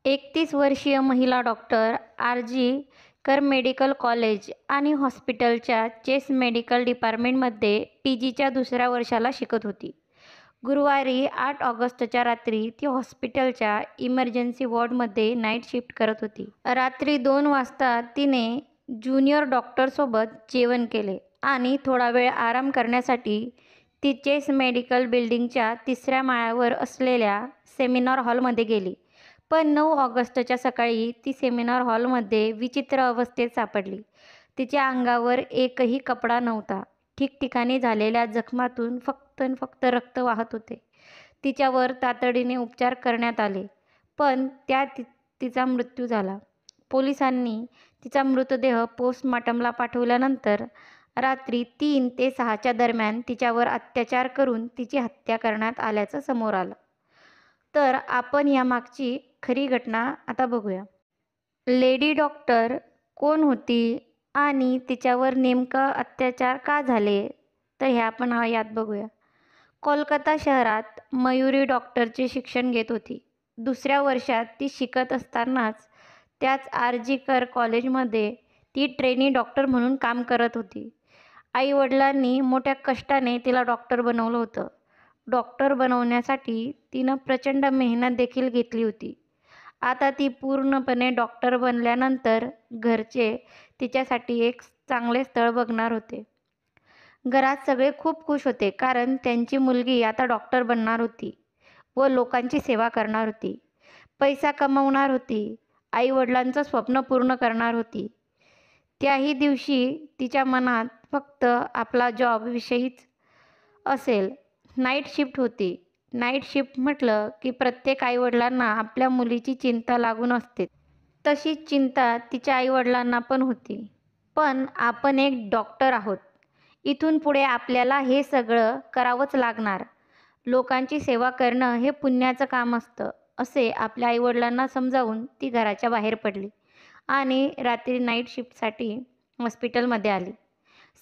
31 वर्षीय महिला doctor RG. कर मेडिकल कॉलेज आणि हॉस्पिटलच्या चेस मेडिकल डिपार्टमेंटमध्ये पी.जीच्या दुसऱ्या वर्षाला शिकत होती. गुरुवारी 8 ऑगस्टच्या रात्री ती हॉस्पिटलच्या इमर्जन्सी वॉर्डमध्ये नाईट शिफ्ट करत होती. रात्री 2 वाजता तिने ज्युनियर डॉक्टरसोबत जेवण केले आणि थोडा वेळ आराम करण्यासाठी ती चेस मेडिकल बिल्डिंगच्या 3ऱ्या माळ्यावर असलेल्या सेमिनार हॉलमध्ये गेली. पण 9 ऑगस्टच्या सकाळी ती सेमिनार हॉलमध्ये विचित्र अवस्थेत सापडली. तिच्या अंगावर एकही कपडा नव्हता. ठिकठिकाणी झालेल्या जखमातून फक्त आणि फक्त रक्त वाहत होते. तिच्यावर तातडीने उपचार करण्यात आले, पण त्यात तिचा मृत्यू झाला. पोलिसांनी तिचा मृतदेह पोस्टमॉर्टमला पाठवल्यानंतर रात्री 3 ते 6च्या दरम्यान तिच्यावर अत्याचार करून तिची हत्या करण्यात आल्याचं समोर आलं. तर आपण यामागची खरी घटना आता बघूया. लेडी डॉक्टर कोण होती आणि तिच्यावर नेमका अत्याचार का झाले, तर हे आपण यात बघूया. कोलकाता शहरात मयुरी डॉक्टरचे शिक्षण घेत होती. दुसऱ्या वर्षात ती शिकत असतानाच त्याच आर.जी. कर कॉलेजमध्ये ती ट्रेनी डॉक्टर म्हणून काम करत होती. आई-वडिलांनी मोठ्या कष्टाने तिला डॉक्टर बनवलं होतं. डॉक्टर बनवण्यासाठी तिनं प्रचंड मेहनत देखील घेतली होती. आता ती पूर्णपणे डॉक्टर बनल्यानंतर घरचे तिच्यासाठी एक चांगले स्थळ बघणार होते. घरात सगळे खूप खुश होते, कारण त्यांची मुलगी आता डॉक्टर बनणार होती व लोकांची सेवा करणार होती. पैसा कमवणार होती. आई-वडिलांचं स्वप्न पूर्ण करणार होती. त्याही दिवशी तिच्या मनात फक्त आपला जॉब विषयीच असेल. नाईट शिफ्ट होती. नाईट शिफ्ट म्हटलं की प्रत्येक आईवडिलांना आपल्या मुलीची चिंता लागून असते. तशीच चिंता तिच्या आईवडिलांना पण होती. पण आपण एक डॉक्टर आहोत. इथून पुढे आपल्याला हे सगळं करावंच लागणार. लोकांची सेवा करणं हे पुण्याचं काम असतं, असे आपल्या आईवडिलांना समजावून ती घराच्या बाहेर पडली आणि रात्री नाईट शिफ्टसाठी हॉस्पिटलमध्ये आली.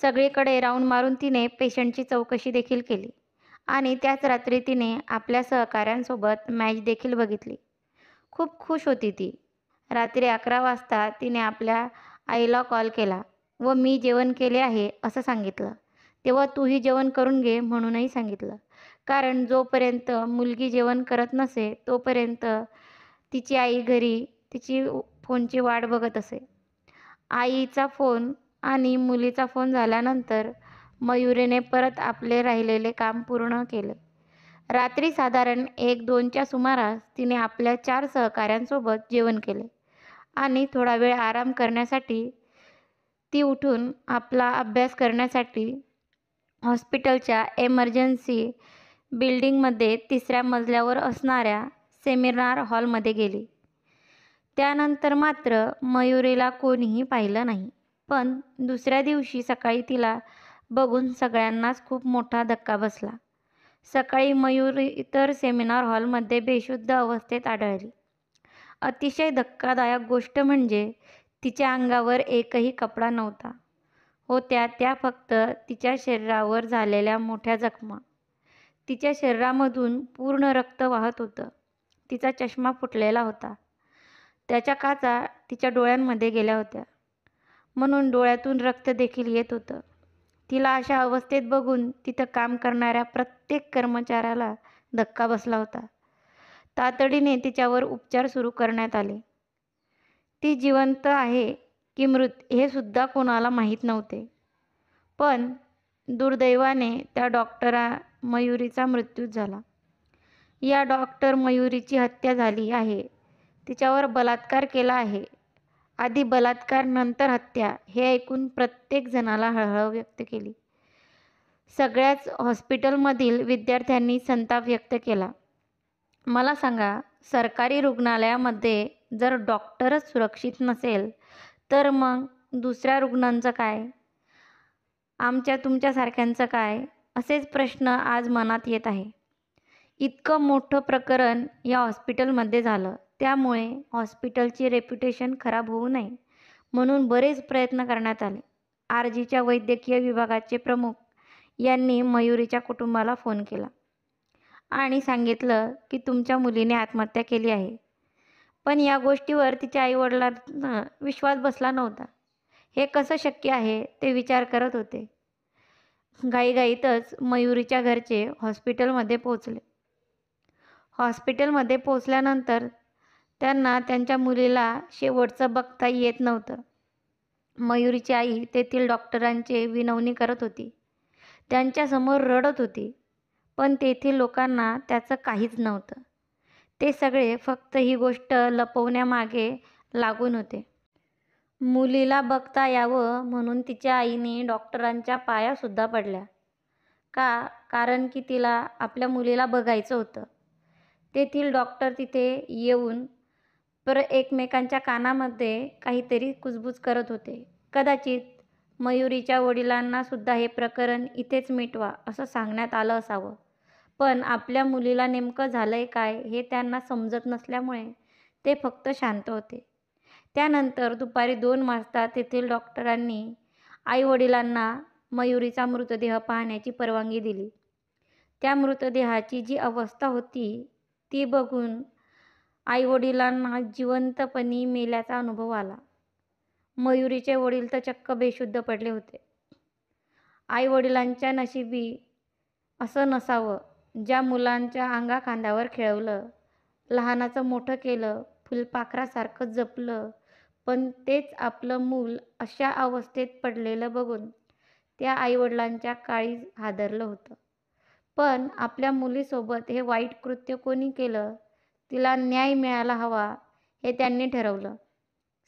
सगळीकडे राऊंड मारून तिने पेशंटची चौकशी देखील केली आणि त्याच रात्री तिने आपल्या सहकाऱ्यांसोबत मॅच देखील बघितली. खूप खुश होती ती. रात्री 11 वाजता तिने आपल्या आईला कॉल केला व मी जेवण केले आहे असं सांगितलं. तेव्हा तूही जेवण करून घे म्हणूनही सांगितलं, कारण जोपर्यंत मुलगी जेवण करत नसे तोपर्यंत तिची आई घरी तिची फोनची वाट बघत असे. आईचा फोन आणि मुलीचा फोन झाल्यानंतर मयुरीने परत आपले राहिलेले काम पूर्ण केले. रात्री साधारण 1-2च्या सुमारास तिने आपल्या 4 सहकाऱ्यांसोबत जेवण केले आणि थोडा वेळ आराम करण्यासाठी ती उठून आपला अभ्यास करण्यासाठी हॉस्पिटलच्या इमर्जन्सी बिल्डिंगमध्ये 3ऱ्या मजल्यावर असणाऱ्या सेमिनार हॉलमध्ये गेली. त्यानंतर मात्र मयुरीला कोणीही पाहिलं नाही. पण दुसऱ्या दिवशी सकाळी तिला बघून सगळ्यांनाच खूप मोठा धक्का बसला. सकाळी मयुरी तर सेमिनार हॉलमध्ये बेशुद्ध अवस्थेत आढळली. अतिशय धक्कादायक गोष्ट म्हणजे तिच्या अंगावर एकही कपडा नव्हता. होत्या त्या फक्त तिच्या शरीरावर झालेल्या मोठ्या जखमा. तिच्या शरीरामधून पूर्ण रक्त वाहत होतं. तिचा चष्मा फुटलेला होता. त्याच्या काचा तिच्या डोळ्यांमध्ये गेल्या होत्या, म्हणून डोळ्यातून रक्त देखील येत होतं. तिला अशा अवस्थेत बघून तिथं काम करणाऱ्या प्रत्येक कर्मचाऱ्याला धक्का बसला होता. तातडीने तिच्यावर उपचार सुरू करण्यात आले. ती जिवंत आहे की मृत हे सुद्धा कोणाला माहीत नव्हते. पण दुर्दैवाने त्या डॉक्टरा मयुरीचा मृत्यूच झाला. या डॉक्टर मयुरीची हत्या झाली आहे. तिच्यावर बलात्कार केला आहे. आधी बलात्कार नंतर हत्या हे ऐकून प्रत्येक जणाला हळहळ व्यक्त केली. सगळ्याच हॉस्पिटलमधील विद्यार्थ्यांनी संताप व्यक्त केला. मला सांगा, सरकारी रुग्णालयामध्ये जर डॉक्टरच सुरक्षित नसेल तर मग दुसऱ्या रुग्णांचं काय? आमच्या तुमच्यासारख्यांचं काय? असेच प्रश्न आज मनात येत आहे. इतकं मोठं प्रकरण या हॉस्पिटलमध्ये झालं, त्यामुळे हॉस्पिटलची रेप्युटेशन खराब होऊ नये म्हणून बरेच प्रयत्न करण्यात आले. आर.जी.च्या वैद्यकीय विभागाचे प्रमुख यांनी मयुरीच्या कुटुंबाला फोन केला आणि सांगितलं की तुमच्या मुलीने आत्महत्या केली आहे. पण या गोष्टीवर तिच्या आईवडिलांना विश्वास बसला नव्हता. हे कसं शक्य आहे ते विचार करत होते. घाईघाईतच मयुरीच्या घरचे हॉस्पिटलमध्ये पोहोचले. हॉस्पिटलमध्ये पोहोचल्यानंतर त्यांना त्यांच्या मुलीला शेवटचं बघता येत नव्हतं. मयुरीची आई तेथील डॉक्टरांची विनवणी करत होती. त्यांच्यासमोर रडत होती. पण तेथील लोकांना त्याचं काहीच नव्हतं. ते सगळे फक्त ही गोष्ट लपवण्यामागे लागून होते. मुलीला बघता यावं म्हणून तिच्या आईने डॉक्टरांच्या पायासुद्धा पडल्या. का? कारण की तिला आपल्या मुलीला बघायचं होतं. तेथील डॉक्टर तिथे येऊन एकमेकांच्या कानामध्ये काहीतरी कुजबूज करत होते. कदाचित मयुरीच्या वडिलांना सुद्धा हे प्रकरण इथेच मिटवा असं सांगण्यात आलं असावं. पण आपल्या मुलीला नेमकं झालंय काय हे त्यांना समजत नसल्यामुळे ते फक्त शांत होते. त्यानंतर दुपारी 2 वाजता तेथील डॉक्टरांनी आईवडिलांना मयुरीचा मृतदेह पाहण्याची परवानगी दिली. त्या मृतदेहाची जी अवस्था होती ती बघून आईवडिलांना जिवंतपणी मेल्याचा अनुभव आला. मयुरीचे वडील तर चक्क बेशुद्ध पडले होते. आईवडिलांच्या नशिबी असं नसावं, ज्या मुलांच्या अंगाखांद्यावर खेळवलं, लहानाचं मोठं केलं, फुलपाखरासारखं जपलं, पण तेच आपलं मूल अशा अवस्थेत पडलेलं बघून त्या आईवडिलांच्या काळीज हादरलं होतं. पण आपल्या मुलीसोबत हे वाईट कृत्य कोणी केलं, तिला न्याय मिळायला हवा हे त्यांनी ठरवलं.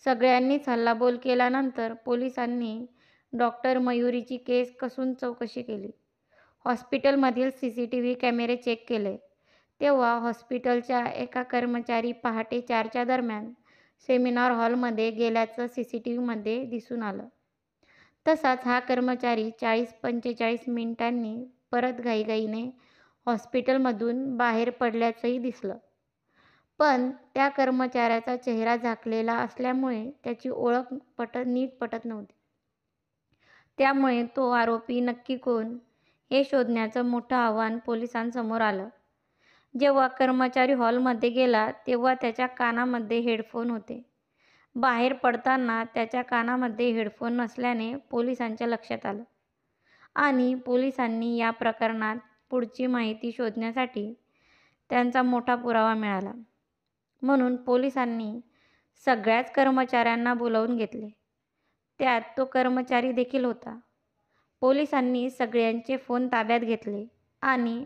सगळ्यांनीच हल्लाबोल केल्यानंतर पोलिसांनी डॉक्टर मयुरीची केस कसून चौकशी केली. हॉस्पिटलमधील CCTV कॅमेरे चेक केले. तेव्हा हॉस्पिटलच्या एका कर्मचारी पहाटे 4च्या दरम्यान सेमिनार हॉलमध्ये गेल्याचं CCTVमध्ये दिसून आलं. तसाच हा कर्मचारी 40-45 मिनिटांनी परत घाईघाईने हॉस्पिटलमधून बाहेर पडल्याचंही दिसलं. पण त्या कर्मचाऱ्याचा चेहरा झाकलेला असल्यामुळे त्याची ओळख नीट पटत नव्हती. त्यामुळे तो आरोपी नक्की कोण हे शोधण्याचं मोठं आव्हान पोलिसांसमोर आलं. जेव्हा कर्मचारी हॉलमध्ये गेला तेव्हा त्याच्या कानामध्ये हेडफोन होते. बाहेर पडताना त्याच्या कानामध्ये हेडफोन नसल्याने पोलिसांच्या लक्षात आलं आणि पोलिसांनी या प्रकरणात पुढची माहिती शोधण्यासाठी त्यांचा मोठा पुरावा मिळाला. म्हणून पोलिसांनी सगळ्याच कर्मचाऱ्यांना बोलावून घेतले. त्यात तो कर्मचारी देखील होता. पोलिसांनी सगळ्यांचे फोन ताब्यात घेतले आणि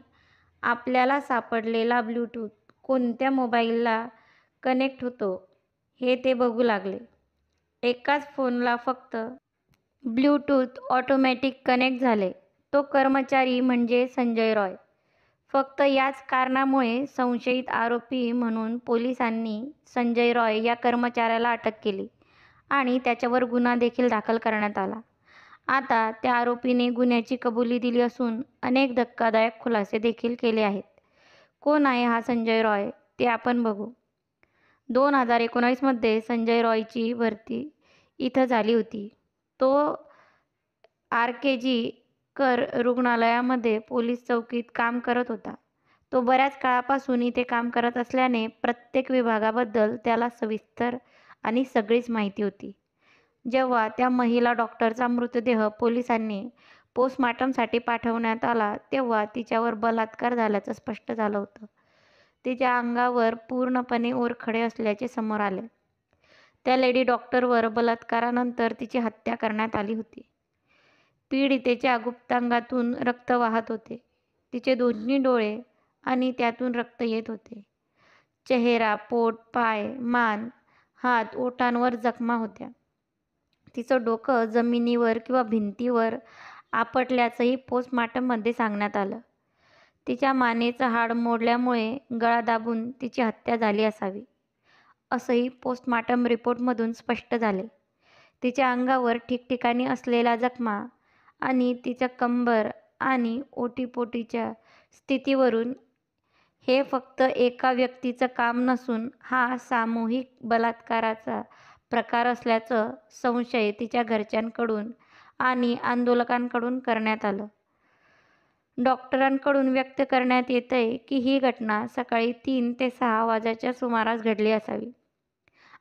आपल्याला सापडलेला ब्लूटूथ कोणत्या मोबाईलला कनेक्ट होतो हे ते बघू लागले. एकाच फोनला फक्त ब्लूटूथ ऑटोमॅटिक कनेक्ट झाले. तो कर्मचारी म्हणजे संजय रॉय. फक्त याच कारणामुळे संशयित आरोपी म्हणून पोलिसांनी संजय रॉय या कर्मचाऱ्याला अटक केली आणि त्याच्यावर गुन्हा देखील दाखल करण्यात आला. आता त्या आरोपीने गुन्ह्याची कबुली दिली असून अनेक धक्कादायक खुलासे देखील केले आहेत. कोण आहे हा संजय रॉय ते आपण बघू. 2019 मध्ये संजय रॉयची भरती इथं झाली होती. तो RKG कर रुग्णालयामध्ये पोलीस चौकीत काम करत होता. तो बऱ्याच काळापासून इथे काम करत असल्याने प्रत्येक विभागाबद्दल त्याला सविस्तर आणि सगळीच माहिती होती. जेव्हा त्या महिला डॉक्टरचा मृतदेह पोलिसांनी पोस्टमॉर्टमसाठी पाठवण्यात आला तेव्हा तिच्यावर बलात्कार झाल्याचं स्पष्ट झालं होतं. तिच्या अंगावर पूर्णपणे ओरखडे असल्याचे समोर आले. त्या लेडी डॉक्टरवर बलात्कारानंतर तिची हत्या करण्यात आली होती. पीडितेच्या गुप्तांगातून रक्त वाहत होते. तिचे दोन्ही डोळे आणि त्यातून रक्त येत होते. चेहरा, पोट, पाय, मान, हात, ओठांवर जखमा होत्या. तिचं डोकं जमिनीवर किंवा भिंतीवर आपटल्याचंही पोस्टमॉर्टममध्ये सांगण्यात आलं. तिच्या मानेचं हाड मोडल्यामुळे गळा दाबून तिची हत्या झाली असावी, असंही पोस्टमॉर्टम रिपोर्टमधून स्पष्ट झाले. तिच्या अंगावर ठिकठिकाणी असलेल्या जखमा आणि तिच्या कंबर आणि ओटीपोटीच्या स्थितीवरून हे फक्त एका व्यक्तीचं काम नसून हा सामूहिक बलात्काराचा प्रकार असल्याचं संशय तिच्या घरच्यांकडून आणि आंदोलकांकडून करण्यात आलं. डॉक्टरांकडून व्यक्त करण्यात येतंय की ही घटना सकाळी 3 ते 6 वाजेच्या सुमारास घडली असावी.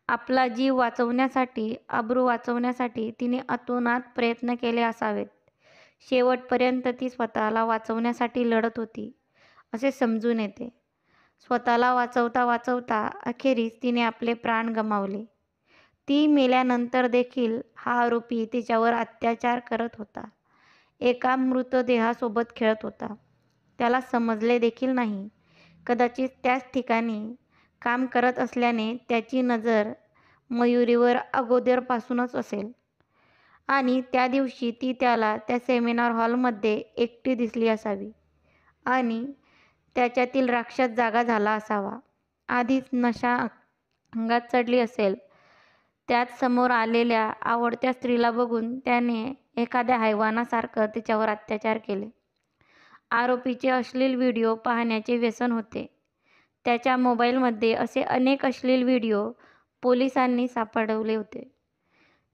आपला जीव वाचवण्यासाठी, अब्रू वाचवण्यासाठी तिने अतोनात प्रयत्न केले असावेत. शेवटपर्यंत ती स्वतःला वाचवण्यासाठी लढत होती, असे समजून येते. स्वतःला वाचवता वाचवता अखेरीस तिने आपले प्राण गमावले. ती मेल्यानंतर देखील हा आरोपी तिच्यावर अत्याचार करत होता. एका मृतदेहासोबत खेळत होता. त्याला समजले देखील नाही. कदाचित त्याच ठिकाणी काम करत असल्याने त्याची नजर मयुरीवर अगोदरपासूनच असेल आणि त्या दिवशी ती त्याला त्या सेमिनार हॉलमध्ये एकटी दिसली असावी आणि त्याच्यातील राक्षस जागा झाला असावा. आधीच नशा अंगात चढली असेल. त्यात समोर आलेल्या आवडत्या स्त्रीला बघून त्याने एखाद्या हैवानासारखं तिच्यावर अत्याचार केले. आरोपीचे अश्लील व्हिडिओ पाहण्याचे व्यसन होते. त्याच्या मोबाईलमध्ये असे अनेक अश्लील व्हिडिओ पोलिसांनी सापडवले होते.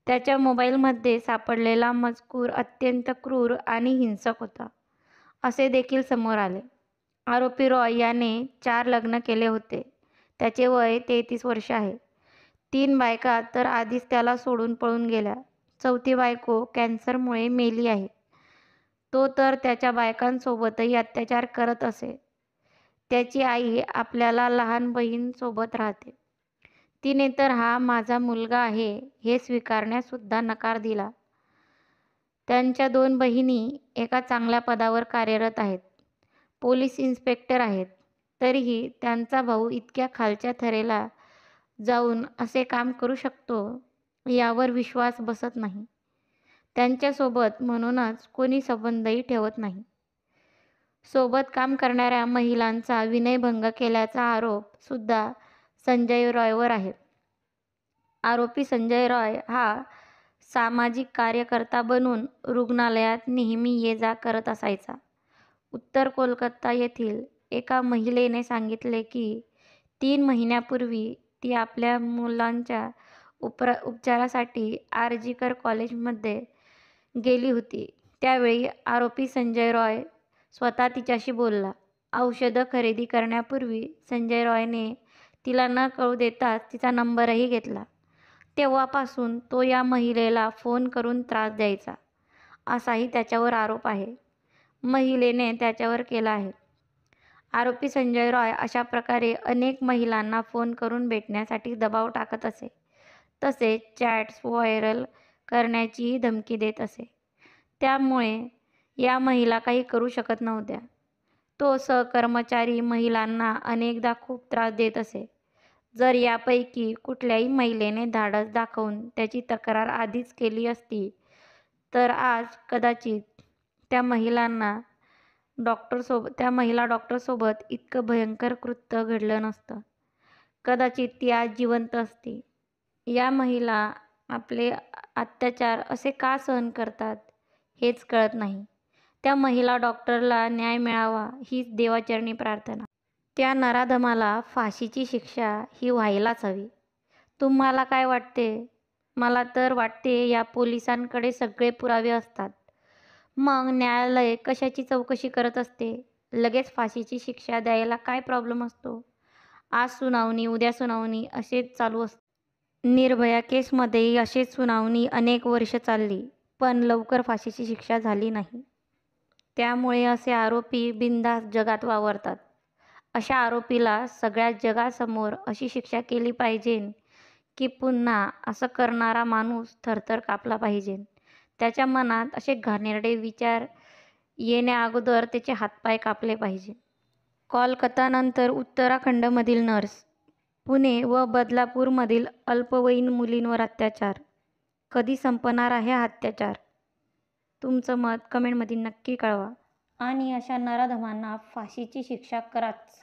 त्याच्या मोबाईलमध्ये सापडलेला मजकूर अत्यंत क्रूर आणि हिंसक होता, असे देखील समोर आले. आरोपी रॉय याने 4 लग्न केले होते. त्याचे वय 33 वर्ष आहे. 3 बायका तर आधीच त्याला सोडून पळून गेल्या. 4थी बायको कॅन्सरमुळे मेली आहे. तो तर त्याच्या बायकांसोबतही अत्याचार करत असे. त्याची आई आपल्याला लहान बहीणसोबत राहते. तिने तर हा माझा मुलगा आहे हे स्वीकारण्याससुद्धा नकार दिला. त्यांच्या 2 बहिणी एका चांगल्या पदावर कार्यरत आहेत. पोलीस इन्स्पेक्टर आहेत. तरीही त्यांचा भाऊ इतक्या खालच्या थराला जाऊन असे काम करू शकतो यावर विश्वास बसत नाही. त्यांच्यासोबत म्हणूनच कोणी संबंधही ठेवत नाही. सोबत काम करणाऱ्या महिलांचा विनयभंग केल्याचा आरोप सुद्धा संजय रॉयवर आहे. आरोपी संजय रॉय हा सामाजिक कार्यकर्ता बनून रुग्णालयात नेहमी ये-जा करत असायचा. उत्तर कोलकाता येथील एका महिलेने सांगितले की 3 महिन्यापूर्वी ती आपल्या मुलांच्या उपचारासाठी आरजीकर कॉलेजमध्ये गेली होती. त्यावेळी आरोपी संजय रॉय स्वतः तिच्याशी बोलला. औषधं खरेदी करण्यापूर्वी संजय रॉयने तिला न कळू देताच तिचा नंबरही घेतला. तेव्हापासून तो या महिलेला फोन करून त्रास द्यायचा, असाही त्याच्यावर आरोप आहे. महिलेने त्याच्यावर केला आहे. आरोपी संजय रॉय अशा प्रकारे अनेक महिलांना फोन करून भेटण्यासाठी दबाव टाकत असे. तसेच चॅट्स व्हायरल करण्याचीही धमकी देत असे. त्यामुळे या महिला काही करू शकत नव्हत्या. तो सहकर्मचारी महिलांना अनेकदा खूप त्रास देत असे. जर यापैकी कुठल्याही महिलेने धाडस दाखवून त्याची तक्रार आधीच केली असती तर आज कदाचित त्या महिला डॉक्टरसोबत इतकं भयंकर कृत्य घडलं नसतं. कदाचित ती आज जिवंत असती. या महिला आपले अत्याचार असे का सहन करतात हेच कळत नाही. त्या महिला डॉक्टरला न्याय मिळावा हीच देवाचरणी प्रार्थना. त्या नराधमाला फाशीची शिक्षा ही व्हायलाच हवी. तुम्हाला काय वाटते? मला तर वाटते या पोलिसांकडे सगळे पुरावे असतात. मग न्यायालय कशाची चौकशी करत असते? लगेच फाशीची शिक्षा द्यायला काय प्रॉब्लेम असतो? आज सुनावणी, उद्या सुनावणी असेच चालू असते. निर्भया केसमध्येही अशीच सुनावणी अनेक वर्ष चालली, पण लवकर फाशीची शिक्षा झाली नाही. त्यामुळे असे आरोपी बिनधास्त जगात वावरतात. अशा आरोपीला सगळ्या जगासमोर अशी शिक्षा केली पाहिजे की पुन्हा असं करणारा माणूस थरथर कापला पाहिजे. त्याच्या मनात असे घाणेरडे विचार येण्याअगोदर त्याचे हातपाय कापले पाहिजे. कोलकातानंतर उत्तराखंडमधील नर्स, पुणे व बदलापूरमधील अल्पवयीन मुलींवर अत्याचार. कधी संपणार आहे हा अत्याचार? तुमचं मत कमेंटमध्ये नक्की कळवा. आणि अशा नराधमांना फाशीची शिक्षा कराच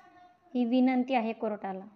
ही विनंती आहे कोर्टाला.